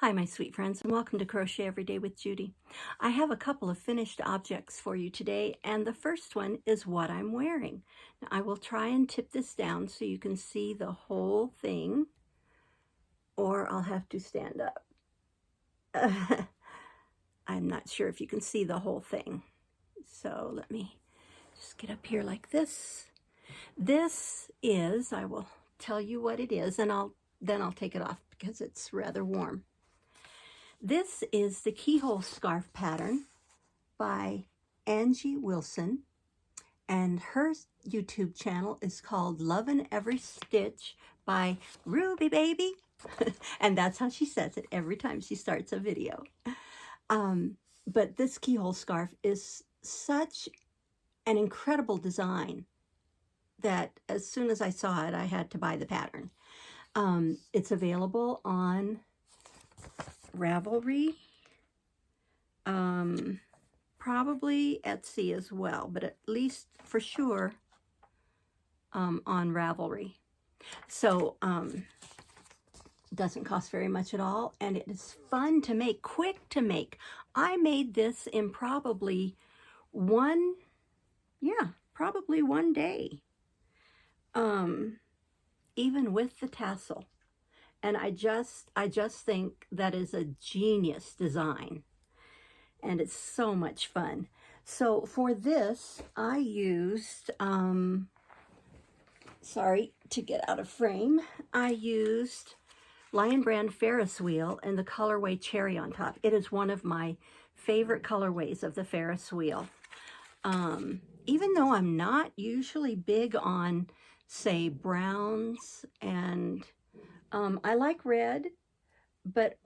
Hi, my sweet friends, and welcome to Crochet Every Day with Judy. I have a couple of finished objects for you today, and the first one is what I'm wearing. Now, I will try and tip this down so you can see the whole thing, or I'll have to stand up. I'm not sure if you can see the whole thing. So let me just get up here like this. This is, I will tell you what it is, and then I'll take it off because it's rather warm. This is the Keyhole scarf pattern by Angie Wilson, and her YouTube channel is called Lovin' Every Stitch by Ruby Baby. And that's how she says it every time she starts a video. But this keyhole scarf is such an incredible design that as soon as I saw it, I had to buy the pattern. It's available on Ravelry, probably Etsy as well, but at least for sure on Ravelry. So doesn't cost very much at all, and it is fun to make, quick to make. I made this in probably one day, even with the tassel. And I just think that is a genius design, and it's so much fun. So for this, I used, sorry to get out of frame, I used Lion Brand Ferris wheel and the colorway Cherry on top. It is one of my favorite colorways of the Ferris wheel. Even though I'm not usually big on, say, browns, and I like red, but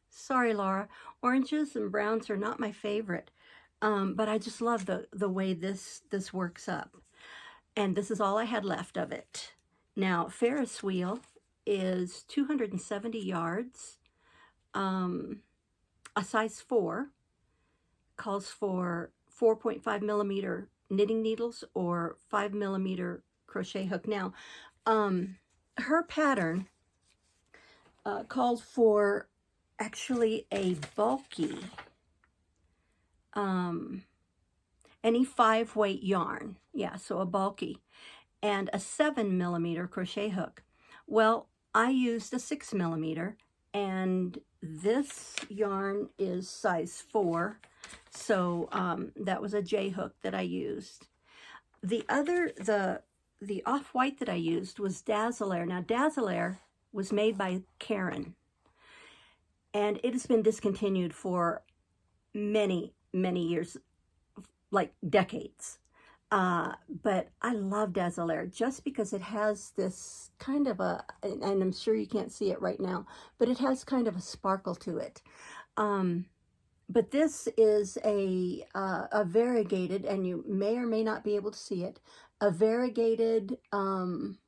sorry, Laura, oranges and browns are not my favorite. But I just love the way this works up. And this is all I had left of it. Now, Ferris wheel is 270 yards, a size 4, calls for 4.5 millimeter knitting needles or 5 millimeter crochet hook. Now, her pattern called for actually a bulky, any 5-weight yarn. Yeah, so a bulky, and a 7 millimeter crochet hook. Well, I used a 6 millimeter, and this yarn is size 4, so that was a J hook that I used. The off-white that I used was Dazzler. Now, Dazzler was made by Karen, and it has been discontinued for many years, like decades. But I love Dazzler just because it has this kind of a, and I'm sure you can't see it right now, but it has kind of a sparkle to it. But this is a variegated, and you may or may not be able to see it, a variegated kind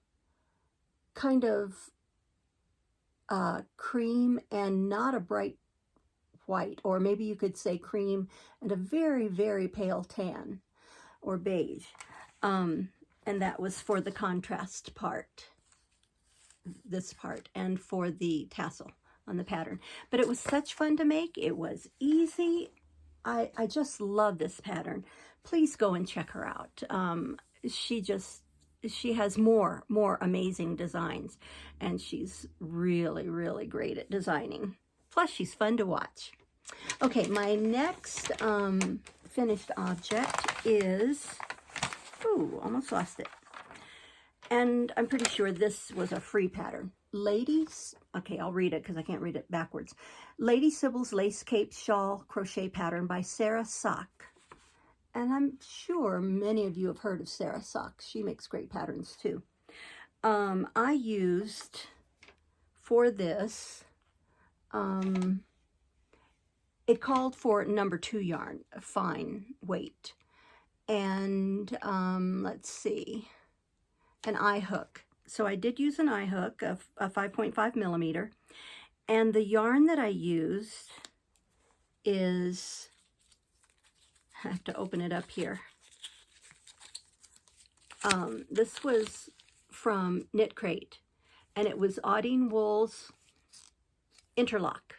of cream and not a bright white, or maybe you could say cream and a very pale tan or beige. And that was for the contrast part, this part, and for the tassel on the pattern. But it was such fun to make. It was easy. I just love this pattern. Please go and check her out. She has more amazing designs, and she's really great at designing. Plus, she's fun to watch. Okay, my next finished object is, ooh, almost lost it. And I'm pretty sure this was a free pattern. Ladies, okay, I'll read it because I can't read it backwards. Lady Sybil's Lace Cape Shawl Crochet Pattern by Sarah Sock. And I'm sure many of you have heard of Sarah Sock. She makes great patterns too. I used, for this, it called for number 2 yarn, a fine weight. And let's see, an eye hook. So I did use an eye hook, a 5.5 millimeter. And the yarn that I used is, I have to open it up here. This was from Knit Crate, and it was Audine Wool's Interlock.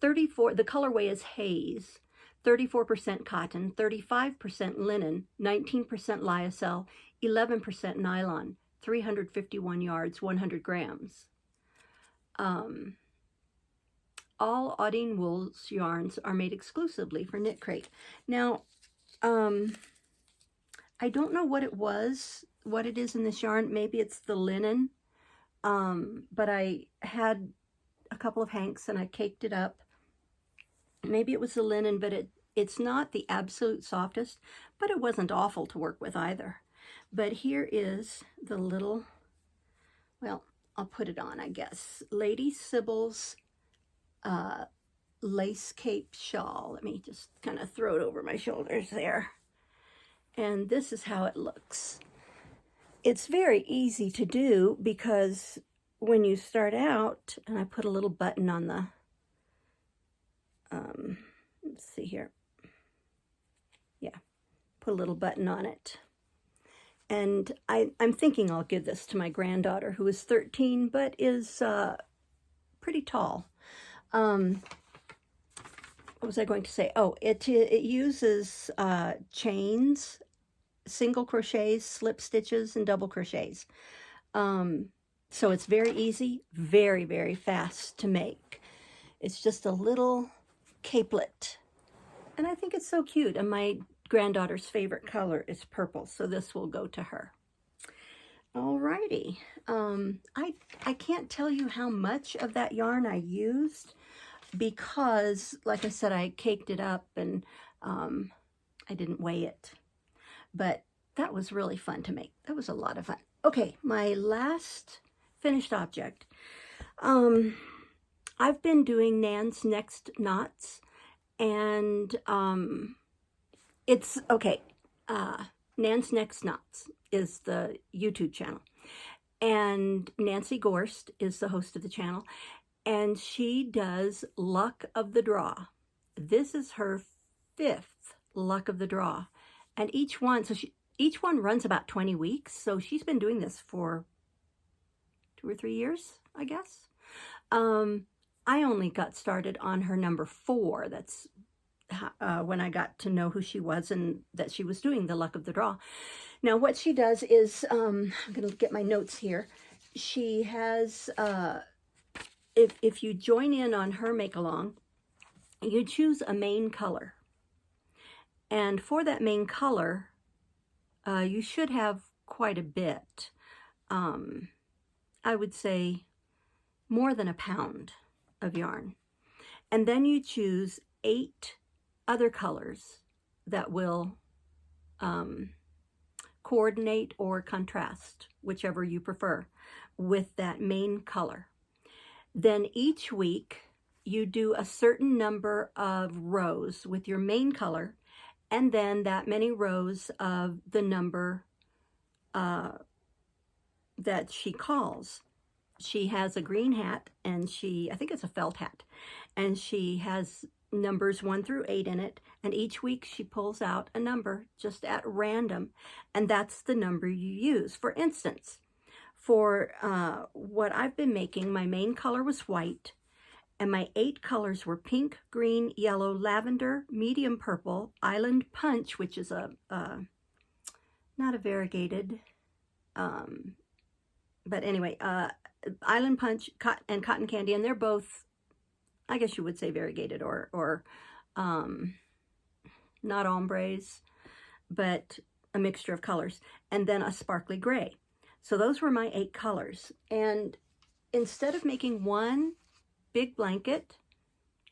34, the colorway is Haze, 34% cotton, 35% linen, 19% lyocell, 11% nylon, 351 yards, 100 grams. All Audine Wool's yarns are made exclusively for Knit Crate. Now, I don't know what it is in this yarn. Maybe it's the linen, but I had a couple of hanks and I caked it up. Maybe it was the linen, but it's not the absolute softest, but it wasn't awful to work with either. But here is the little, well, I'll put it on, I guess. Lady Sybil's lace cape shawl. Let me just kind of throw it over my shoulders there. And this is how it looks. It's very easy to do because when you start out, and I put a little button on the, let's see here. Yeah, put a little button on it. And I'm thinking I'll give this to my granddaughter, who is 13, but is pretty tall. What was I going to say? Oh, it uses chains, single crochets, slip stitches, and double crochets. So it's very easy, very, very fast to make. It's just a little capelet. And I think it's so cute. And my granddaughter's favorite color is purple, so this will go to her. Alrighty. I can't tell you how much of that yarn I used because, like I said, I caked it up and I didn't weigh it. But that was really fun to make. That was a lot of fun. Okay, my last finished object. I've been doing Nan's Next Knots, and it's, okay, Nan's Next Knots is the YouTube channel, and Nancy Gorst is the host of the channel, and she does Luck of the Draw. This is her 5th Luck of the Draw, and each one runs about 20 weeks, so she's been doing this for 2 or 3 years, I guess. I only got started on her number 4. That's when I got to know who she was and that she was doing the Luck of the Draw. Now, what she does is, I'm going to get my notes here. She has, if you join in on her make-along, you choose a main color. And for that main color, you should have quite a bit. I would say more than a pound of yarn. And then you choose 8 other colors that will coordinate or contrast, whichever you prefer, with that main color. Then each week you do a certain number of rows with your main color, and then that many rows of the number that she calls. She has a green hat, and I think it's a felt hat, and she has numbers 1 through 8 in it, and each week she pulls out a number just at random, and that's the number you use. For instance, for what I've been making, my main color was white, and my 8 colors were pink, green, yellow, lavender, medium purple, island punch, which is not a variegated, but anyway, island punch and cotton candy, and they're both, I guess you would say, variegated or not ombres, but a mixture of colors, and then a sparkly gray. So those were my 8 colors. And instead of making one big blanket,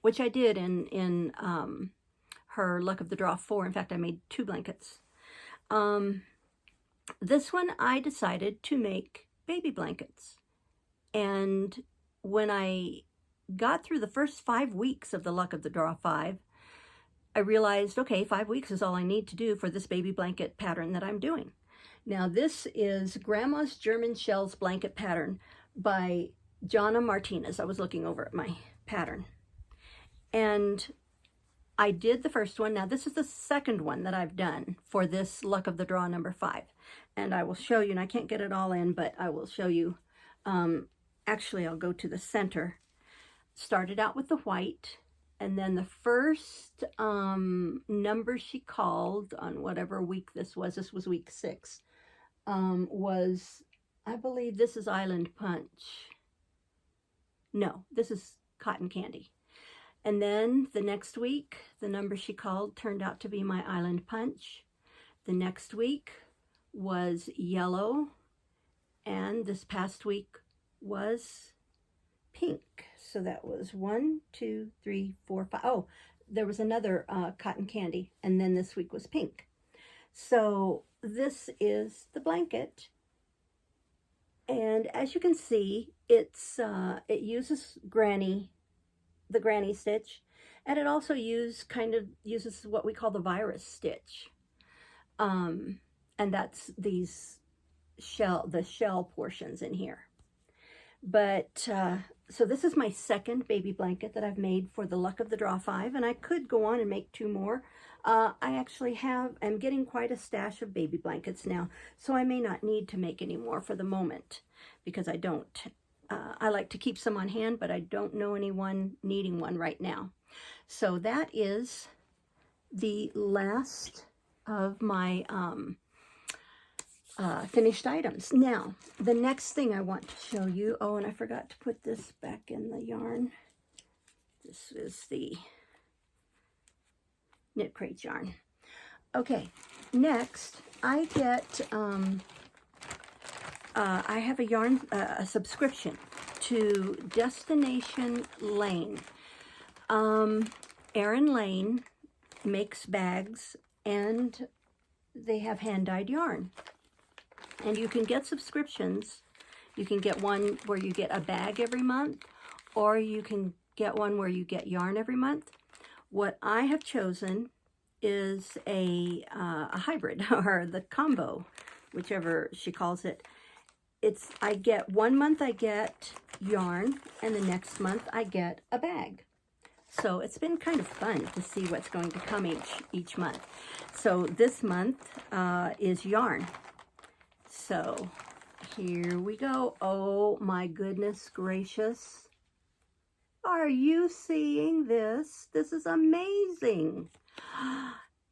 which I did in her Luck of the Draw 4, in fact, I made 2 blankets. This one I decided to make baby blankets. And when I got through the first 5 weeks of the Luck of the Draw 5, I realized, okay, 5 weeks is all I need to do for this baby blanket pattern that I'm doing. Now, this is Grandma's German Shells Blanket Pattern by Johnna Martinez. I was looking over at my pattern. And I did the first one. Now, this is the second one that I've done for this Luck of the Draw number 5. And I will show you, and I can't get it all in, but I will show you. Actually, I'll go to the center. Started out with the white, And then the first number she called on whatever week this was week 6, was, I believe this is Island Punch. No, this is Cotton Candy. And then the next week, the number she called turned out to be my Island Punch. The next week was Yellow. And this past week was Pink. So that was 1, 2, 3, 4, 5. Oh, there was another Cotton Candy. And then this week was Pink. So this is the blanket. And as you can see, it's it uses the granny stitch, and it also uses what we call the virus stitch, and that's these the shell portions in here. But so this is my second baby blanket that I've made for the Luck of the Draw 5, and I could go on and make 2 more. I actually I'm getting quite a stash of baby blankets now, so I may not need to make any more for the moment, because I don't. I like to keep some on hand, but I don't know anyone needing one right now. So that is the last of my finished items. Now, the next thing I want to show you, oh, and I forgot to put this back in the yarn. This is the Knit Crate yarn. Okay, next I get, I have a yarn, a subscription to Destination Lane. Erin Lane makes bags, and they have hand-dyed yarn. And you can get subscriptions. You can get one where you get a bag every month, or you can get one where you get yarn every month. What I have chosen is a hybrid, or the combo, whichever she calls it. I get 1 month I get yarn, and the next month I get a bag. So it's been kind of fun to see what's going to come each month. So this month is yarn. So here we go. Oh my goodness gracious. Are you seeing this? This is amazing.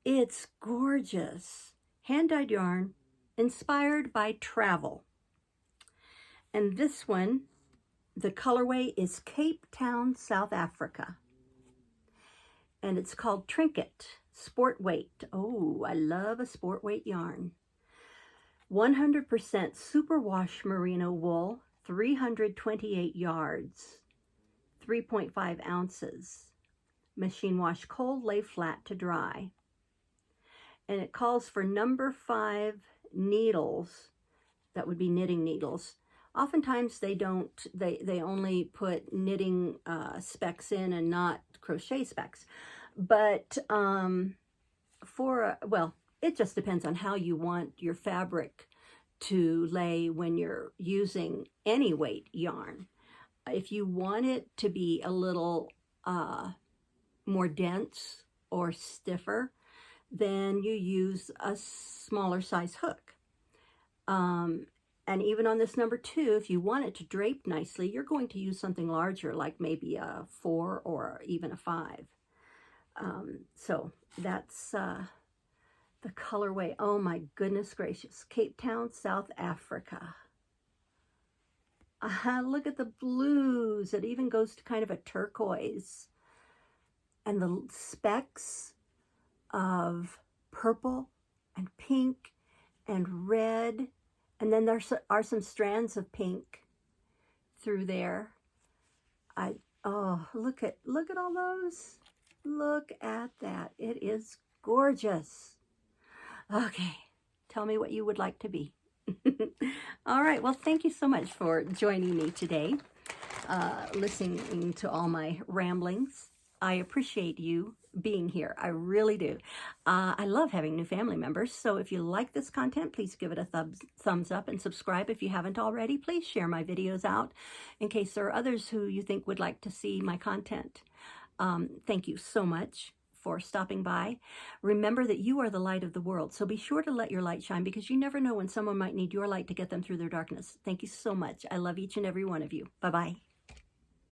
It's gorgeous. Hand-dyed yarn, inspired by travel. And this one, the colorway is Cape Town, South Africa. And it's called Trinket Sport Weight. Oh, I love a sport weight yarn. 100% superwash merino wool, 328 yards, 3.5 ounces. Machine wash cold, lay flat to dry. And it calls for number 5 needles. That would be knitting needles. Oftentimes they don't, they only put knitting specs in and not crochet specs. But well, it just depends on how you want your fabric to lay when you're using any weight yarn. If you want it to be a little more dense or stiffer, then you use a smaller size hook. And even on this number 2, if you want it to drape nicely, you're going to use something larger, like maybe a 4 or even a 5. So that's the colorway. Oh my goodness gracious. Cape Town, South Africa. Look at the blues. It even goes to kind of a turquoise. And the specks of purple and pink and red. And then there are some strands of pink through there. Oh, look at all those. Look at that. It is gorgeous. Okay, tell me what you would like to be. All right, well, thank you so much for joining me today, listening to all my ramblings. I appreciate you being here. I really do. I love having new family members. So if you like this content, please give it a thumbs up and subscribe if you haven't already. Please share my videos out in case there are others who you think would like to see my content. Thank you so much for stopping by. Remember that you are the light of the world. So be sure to let your light shine, because you never know when someone might need your light to get them through their darkness. Thank you so much. I love each and every one of you. Bye-bye.